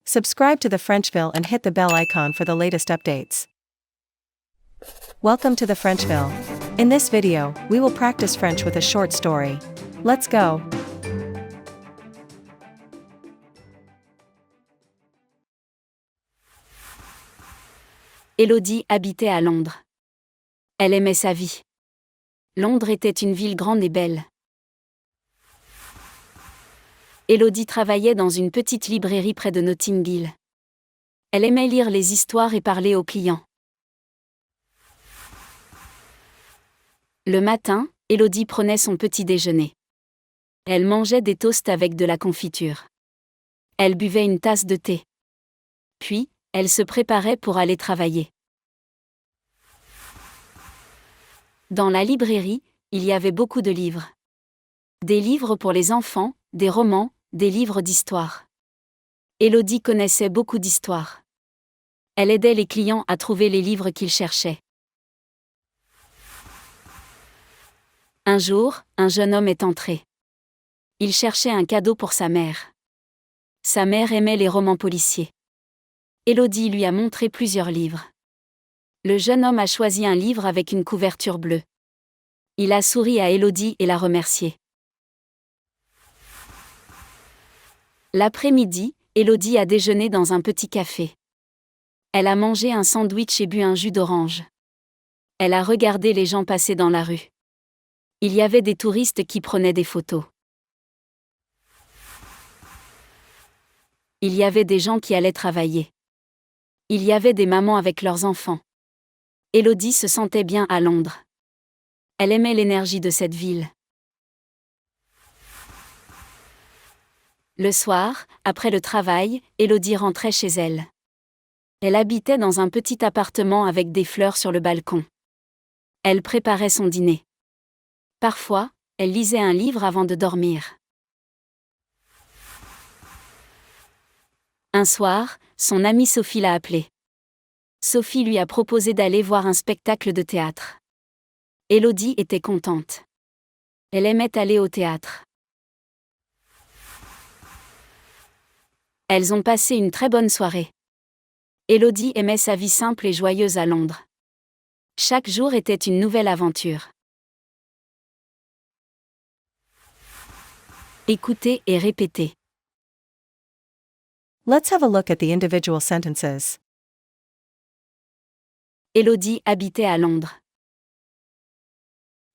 Subscribe to the Frenchville and hit the bell icon for the latest updates. Welcome to the Frenchville. In this video, we will practice French with a short story. Let's go! Élodie habitait à Londres. Elle aimait sa vie. Londres était une ville grande et belle. Élodie travaillait dans une petite librairie près de Notting Hill. Elle aimait lire les histoires et parler aux clients. Le matin, Élodie prenait son petit déjeuner. Elle mangeait des toasts avec de la confiture. Elle buvait une tasse de thé. Puis, elle se préparait pour aller travailler. Dans la librairie, il y avait beaucoup de livres. Des livres pour les enfants, des romans, des livres d'histoire. Élodie connaissait beaucoup d'histoires. Elle aidait les clients à trouver les livres qu'ils cherchaient. Un jour, un jeune homme est entré. Il cherchait un cadeau pour sa mère. Sa mère aimait les romans policiers. Élodie lui a montré plusieurs livres. Le jeune homme a choisi un livre avec une couverture bleue. Il a souri à Élodie et l'a remerciée. L'après-midi, Élodie a déjeuné dans un petit café. Elle a mangé un sandwich et bu un jus d'orange. Elle a regardé les gens passer dans la rue. Il y avait des touristes qui prenaient des photos. Il y avait des gens qui allaient travailler. Il y avait des mamans avec leurs enfants. Élodie se sentait bien à Londres. Elle aimait l'énergie de cette ville. Le soir, après le travail, Élodie rentrait chez elle. Elle habitait dans un petit appartement avec des fleurs sur le balcon. Elle préparait son dîner. Parfois, elle lisait un livre avant de dormir. Un soir, son amie Sophie l'a appelée. Sophie lui a proposé d'aller voir un spectacle de théâtre. Élodie était contente. Elle aimait aller au théâtre. Elles ont passé une très bonne soirée. Élodie aimait sa vie simple et joyeuse à Londres. Chaque jour était une nouvelle aventure. Écoutez et répétez. Let's have a look at the individual sentences. Élodie habitait à Londres.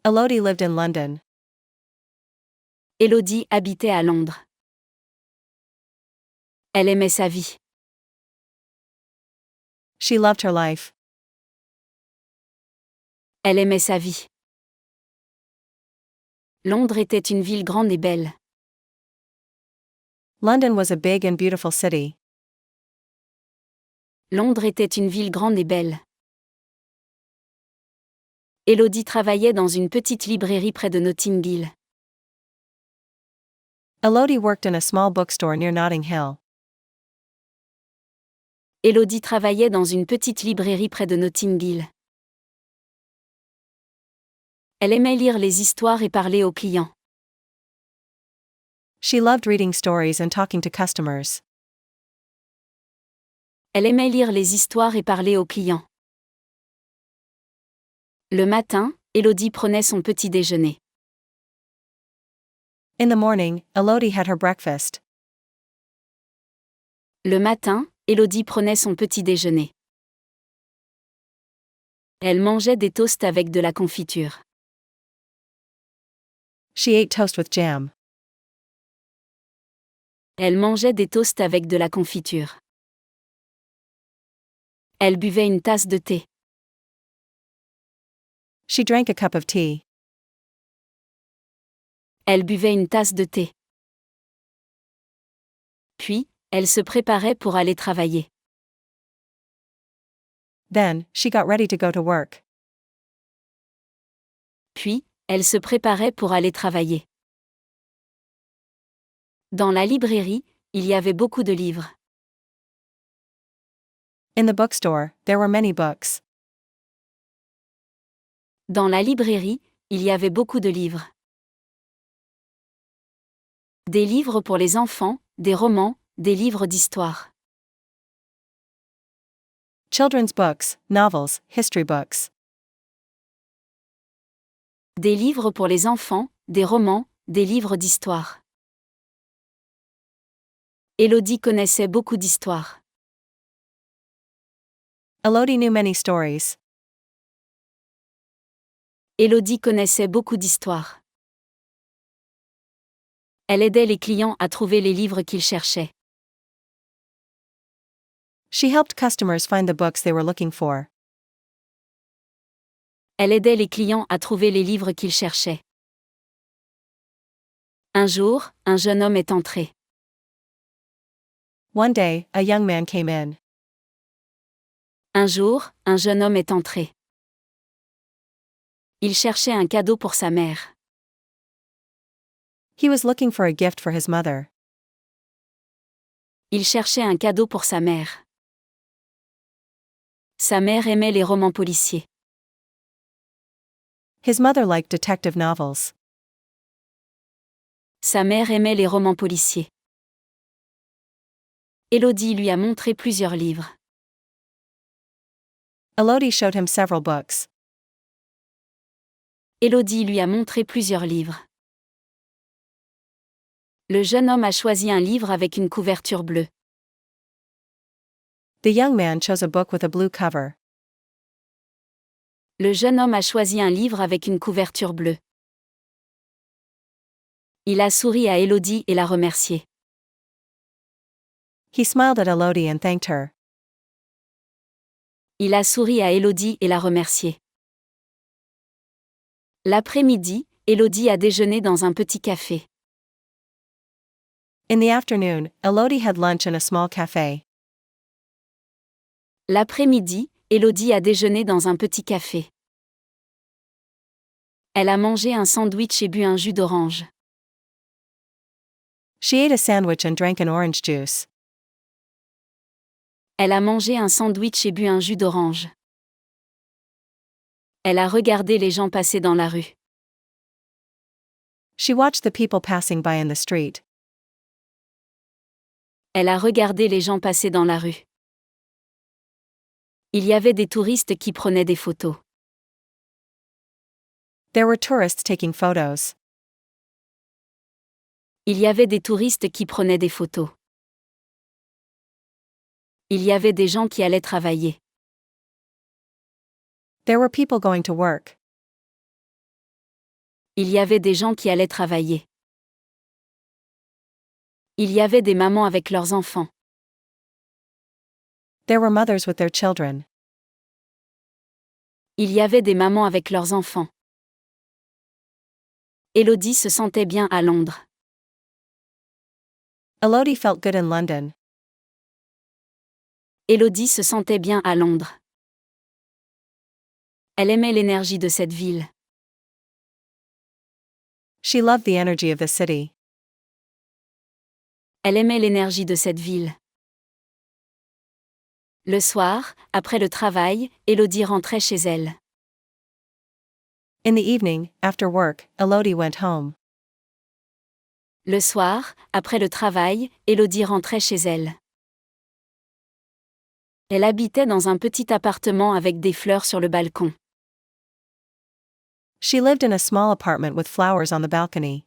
Elodie lived in London. Élodie habitait à Londres. Elle aimait sa vie. She loved her life. Elle aimait sa vie. Londres était une ville grande et belle. London was a big and beautiful city. Londres était une ville grande et belle. Élodie travaillait dans une petite librairie près de Notting Hill. Elodie worked in a small bookstore near Notting Hill. Élodie travaillait dans une petite librairie près de Notting Hill. Elle aimait lire les histoires et parler aux clients. She loved reading stories and talking to customers. Elle aimait lire les histoires et parler aux clients. Le matin, Élodie prenait son petit déjeuner. In the morning, Elodie had her breakfast. Le matin, Élodie prenait son petit déjeuner. Elle mangeait des toasts avec de la confiture. She ate toast with jam. Elle mangeait des toasts avec de la confiture. Elle buvait une tasse de thé. She drank a cup of tea. Elle buvait une tasse de thé. Puis, elle se préparait pour aller travailler. Then, she got ready to go to work. Puis, elle se préparait pour aller travailler. Dans la librairie, il y avait beaucoup de livres. In the bookstore, there were many books. Dans la librairie, il y avait beaucoup de livres. Des livres pour les enfants, des romans, des livres d'histoire. Children's books, novels, history books. Des livres pour les enfants, des romans, des livres d'histoire. Élodie connaissait beaucoup d'histoires. Elodie knew many stories. Élodie connaissait beaucoup d'histoires. Elle aidait les clients à trouver les livres qu'ils cherchaient. She helped customers find the books they were looking for. Elle aidait les clients à trouver les livres qu'ils cherchaient. Un jour, un jeune homme est entré. One day, a young man came in. Un jour, un jeune homme est entré. Il cherchait un cadeau pour sa mère. He was looking for a gift for his mother. Il cherchait un cadeau pour sa mère. Sa mère aimait les romans policiers. His mother liked detective novels. Sa mère aimait les romans policiers. Élodie lui a montré plusieurs livres. Elodie showed him several books. Élodie lui a montré plusieurs livres. Le jeune homme a choisi un livre avec une couverture bleue. The young man chose a book with a blue cover. Le jeune homme a choisi un livre avec une couverture bleue. Il a souri à Élodie et l'a remercié. He smiled at Elodie and thanked her. Il a souri à Élodie et l'a remercié. L'après-midi, Élodie a déjeuné dans un petit café. In the afternoon, Elodie had lunch in a small cafe. L'après-midi, Élodie a déjeuné dans un petit café. Elle a mangé un sandwich et bu un jus d'orange. She ate a sandwich and drank an orange juice. Elle a mangé un sandwich et bu un jus d'orange. Elle a regardé les gens passer dans la rue. She watched the people passing by in the street. Elle a regardé les gens passer dans la rue. Il y avait des touristes qui prenaient des photos. There were tourists taking photos. Il y avait des touristes qui prenaient des photos. Il y avait des gens qui allaient travailler. There were people going to work. Il y avait des gens qui allaient travailler. Il y avait des mamans avec leurs enfants. There were mothers with their children. Il y avait des mamans avec leurs enfants. Élodie se sentait bien à Londres. Elodie felt good in London. Élodie se sentait bien à Londres. Elle aimait l'énergie de cette ville. She loved the energy of the city. Elle aimait l'énergie de cette ville. Le soir, après le travail, Élodie rentrait chez elle. In the evening, after work, Elodie went home. Le soir, après le travail, Élodie rentrait chez elle. Elle habitait dans un petit appartement avec des fleurs sur le balcon. She lived in a small apartment with flowers on the balcony.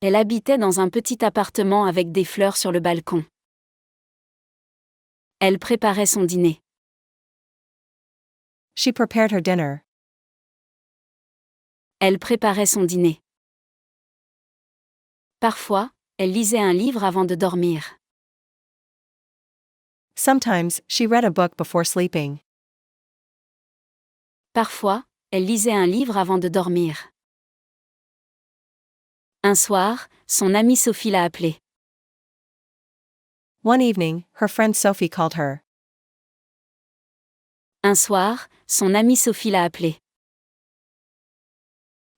Elle habitait dans un petit appartement avec des fleurs sur le balcon. Elle préparait son dîner. She prepared her dinner. Elle préparait son dîner. Parfois, elle lisait un livre avant de dormir. Sometimes, she read a book before sleeping. Parfois, elle lisait un livre avant de dormir. Un soir, son amie Sophie l'a appelée. One evening, her friend Sophie called her. Un soir, son amie Sophie l'a appelée.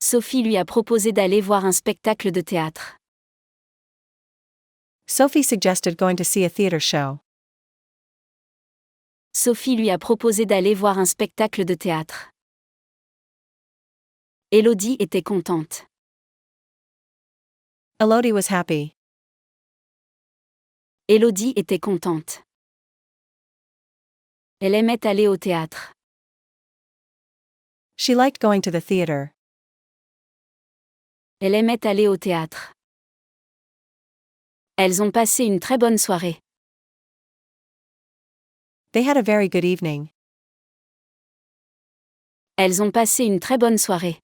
Sophie lui a proposé d'aller voir un spectacle de théâtre. Sophie suggested going to see a theater show. Sophie lui a proposé d'aller voir un spectacle de théâtre. Élodie était contente. Elodie was happy. Élodie était contente. Elle aimait aller au théâtre. She liked going to the theater. Elle aimait aller au théâtre. Elles ont passé une très bonne soirée. They had a very good evening. Elles ont passé une très bonne soirée.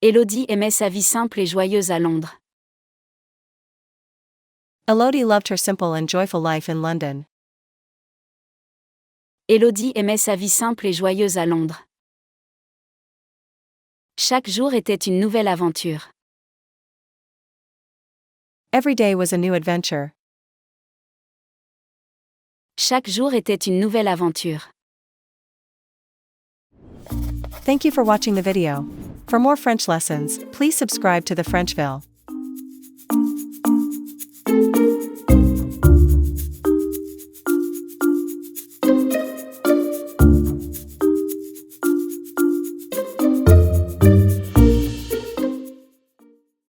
Élodie aimait sa vie simple et joyeuse à Londres. Elodie loved her simple and joyful life in London. Élodie aimait sa vie simple et joyeuse à Londres. Chaque jour était une nouvelle aventure. Every day was a new adventure. Chaque jour était une nouvelle aventure. Thank you for watching the video. For more French lessons, please subscribe to the Frenchville.